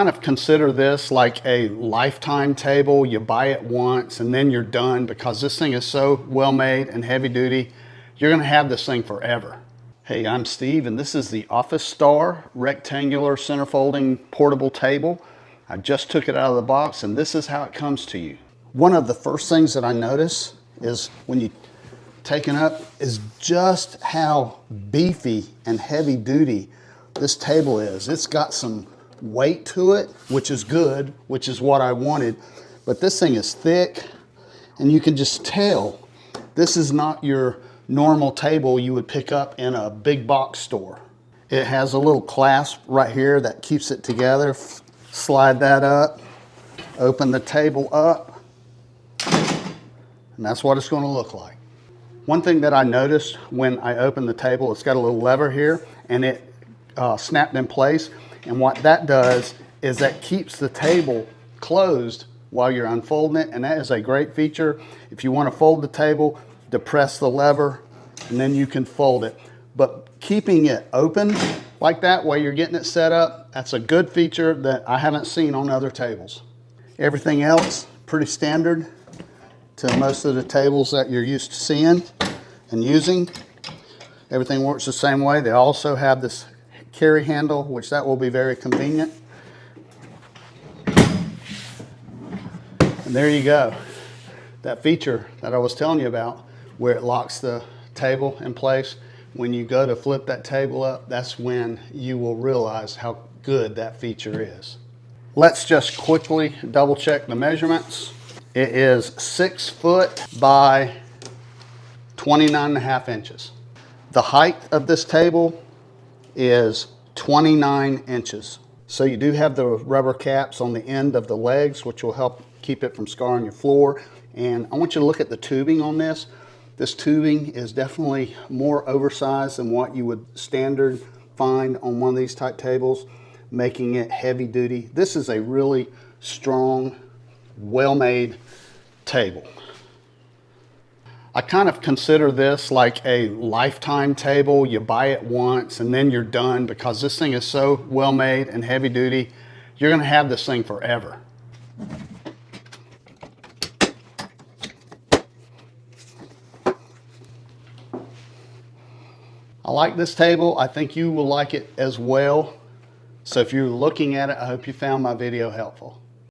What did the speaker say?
Kind of consider this like a lifetime table. You buy it once and then you're done, because this thing is so well made and heavy duty. You're going to have this thing forever. Hey, I'm Steve, and this is the Office Star rectangular center folding portable table. I just took it out of the box, and this is how it comes to you. One of the first things that I notice is when you take it up is just how beefy and heavy duty this table is. It's got some weight to it, which is good, which is what I wanted. But this thing is thick, and you can just tell this is not your normal table you would pick up in a big box store. It has a little clasp right here that keeps it together. Slide that up, open the table up, and that's what it's going to look like. One thing that I noticed when I opened the table, it's got a little lever here, and it snapped in place. And what that does is that keeps the table closed while you're unfolding it, and that is a great feature. If you want to fold the table, depress the lever, and then you can fold it. But keeping it open like that while you're getting it set up, that's a good feature that I haven't seen on other tables. Everything else, pretty standard to most of the tables that you're used to seeing and using. Everything works the same way. They also have this carry handle, which that will be very convenient. And there you go. That feature that I was telling you about, where it locks the table in place. When you go to flip that table up, that's when you will realize how good that feature is. Let's just quickly double check the measurements. It is 6 foot by 29.5 inches. The height of this table is 29 inches. So you do have the rubber caps on the end of the legs, which will help keep it from scarring your floor. And I want you to look at the tubing on this. This tubing is definitely more oversized than what you would standard find on one of these type tables, making it heavy duty. This is a really strong, well-made table. I kind of consider this like a lifetime table. You buy it once and then you're done, because this thing is so well made and heavy duty. You're going to have this thing forever. I like this table. I think you will like it as well. So if you're looking at it, I hope you found my video helpful.